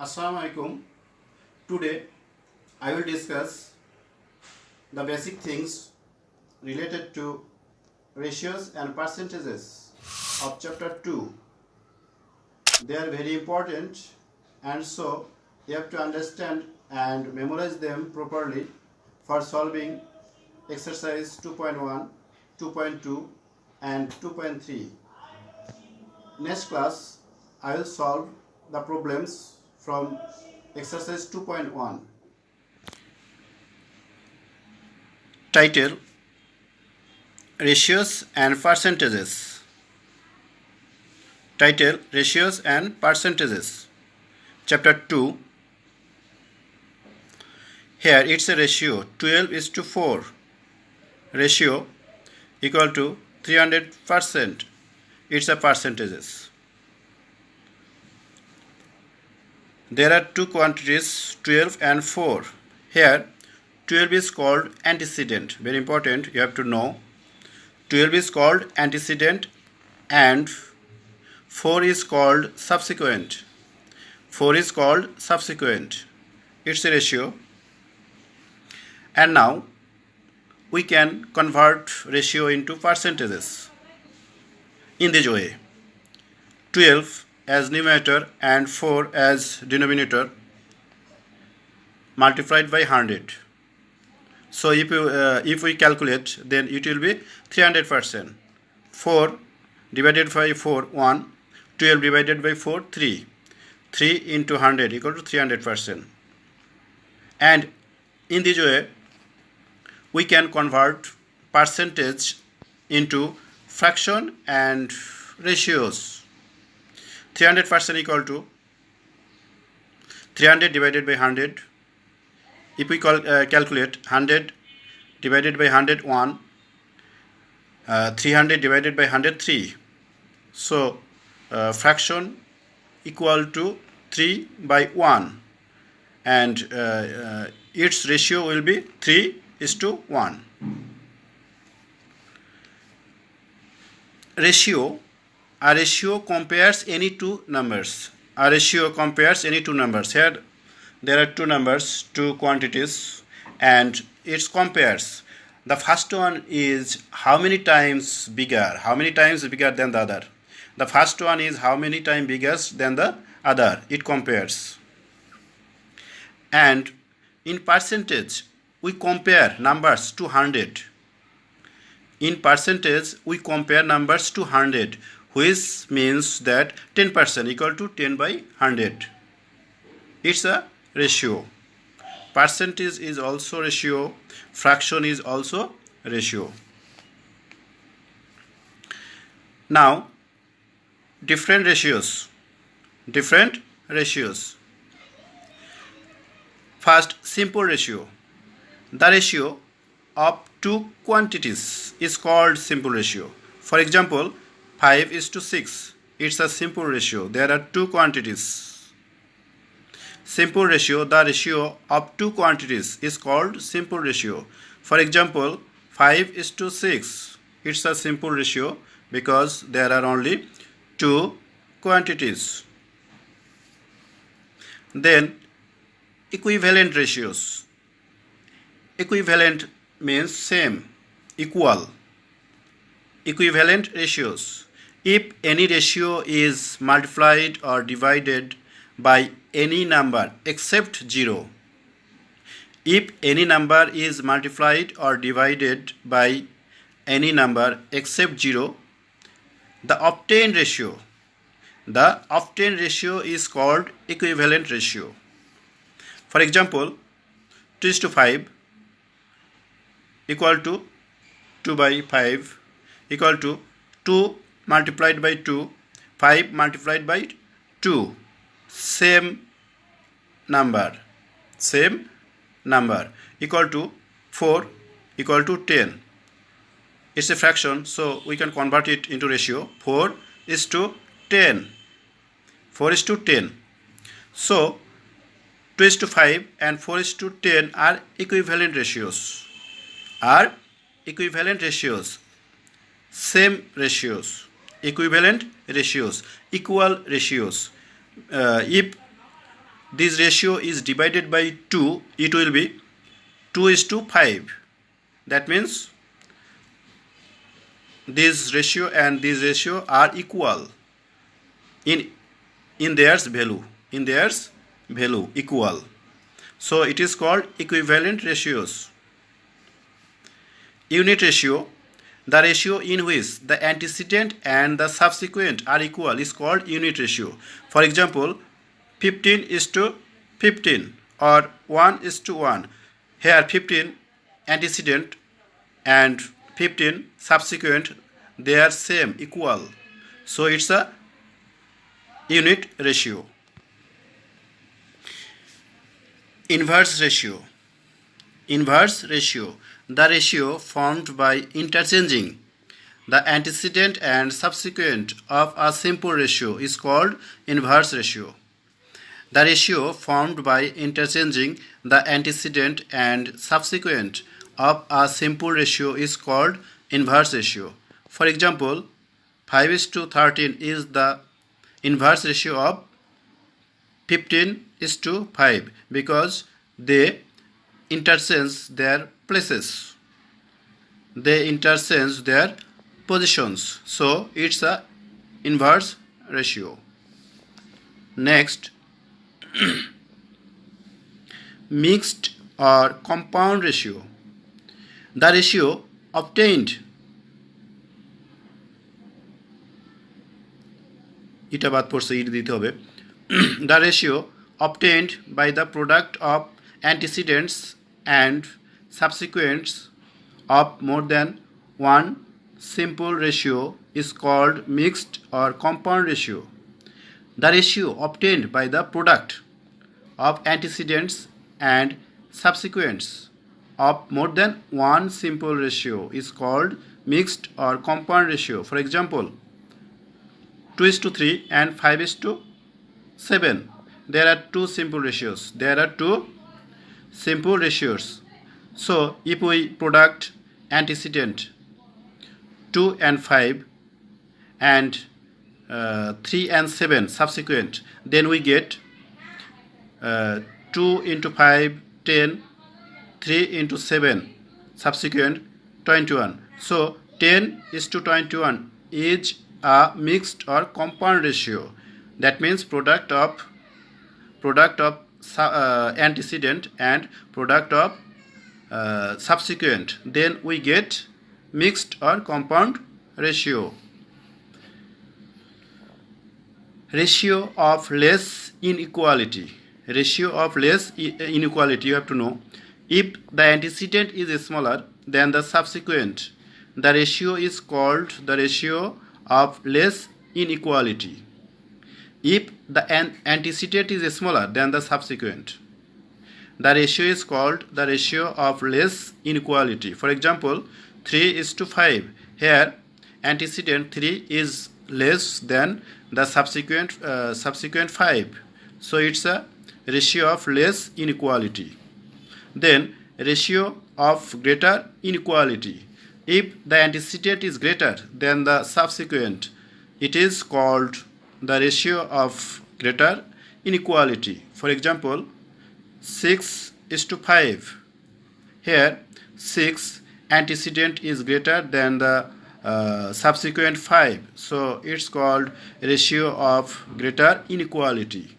Assalamu alaikum. Today I will discuss the basic things related to ratios and percentages of chapter 2. They are very important, and so you have to understand and memorize them properly for solving exercise 2.1, 2.2 and 2.3. Next class I will solve the problems from exercise 2.1. Title: Ratios and Percentages. Title: Ratios and Percentages. Chapter 2. Here it's a ratio 12:4. Ratio equal to 300%. It's a percentages. There are two quantities 12 and 4. Here 12 is called antecedent. Very important, you have to know. 12 is called antecedent and 4 is called subsequent. 4 is called subsequent. It's a ratio. And now we can convert ratio into percentages in this way. 12 as numerator and 4 as denominator multiplied by 100. So if we calculate, then it will be 300%. 4 divided by 4, 1. 12 divided by 4, 3. 3 into 100 equal to 300%. And in this way, we can convert percentage into fraction and ratios. 300% equal to 300 divided by 100. If we calculate 100 divided by 100, 1. 300 divided by 100, 3. So fraction equal to 3 by 1. And its ratio will be 3:1. Ratio. A ratio compares any two numbers. A ratio compares any two numbers. Here there are two numbers, two quantities, and it compares. The first one is how many times bigger than the other. The first one is how many times bigger than the other. It compares. And in percentage, we compare numbers to 100. In percentage, we compare numbers to 100, which means that 10% equal to 10 by 100. It's a ratio. Percentage is also ratio. Fraction is also ratio. Now, different ratios. First, simple ratio. The ratio of two quantities is called simple ratio. For example, 5:6. It's a simple ratio. There are two quantities. Simple ratio, the ratio of two quantities is called simple ratio. For example, 5:6. It's a simple ratio because there are only two quantities. Then equivalent ratios. Equivalent means same, equal. Equivalent ratios. If any ratio is multiplied or divided by any number except 0. If any number is multiplied or divided by any number except 0, the obtained ratio is called equivalent ratio. For example, 2:5 equal to 2 by 5 equal to 2 multiplied by 2, 5 multiplied by 2. Same number equal to 4 equal to 10. It's a fraction, so we can convert it into ratio. 4:10. 4:10. So 2:5 and 4:10 are equivalent ratios. Same ratios. Equivalent ratios. Equal ratios. If this ratio is divided by 2, it will be 2:5. That means this ratio and this ratio are equal in their value equal. So it is called equivalent ratios. Unit ratio, the ratio in which the antecedent and the subsequent are equal, is called unit ratio. For example, 15:15 or 1:1. Here 15 antecedent and 15 subsequent, they are same, equal. So it's a unit ratio. Inverse ratio. Inverse ratio, the ratio formed by interchanging the antecedent and subsequent of a simple ratio, is called inverse ratio. The ratio formed by interchanging the antecedent and subsequent of a simple ratio is called inverse ratio. For example, 5:13 is the inverse ratio of 15:5 because they interchange their places. They interchange their positions. So it's a inverse ratio. Next, mixed or compound ratio. The ratio obtained the ratio obtained by the product of antecedents and subsequents of more than one simple ratio is called mixed or compound ratio. The ratio obtained by the product of antecedents and subsequents of more than one simple ratio is called mixed or compound ratio. For example, 2:3 and 5:7. There are two simple ratios. So if we product antecedent 2 and 5 and 3 and 7 subsequent, then we get 2 into 5 10, 3 into 7 subsequent 21. So 10:21 is a mixed or compound ratio. That means product of antecedent and product of subsequent. Then we get mixed or compound ratio. Ratio of less inequality. Ratio of less inequality, you have to know. If the antecedent is smaller than the subsequent, the ratio is called the ratio of less inequality. If the antecedent is smaller than the subsequent, the ratio is called the ratio of less inequality. For example, 3:5. Here, antecedent 3 is less than the subsequent 5. So it's a ratio of less inequality. Then ratio of greater inequality. If the antecedent is greater than the subsequent, it is called the ratio of greater inequality. For example, 6:5. Here 6 antecedent is greater than the subsequent 5. So it's called ratio of greater inequality.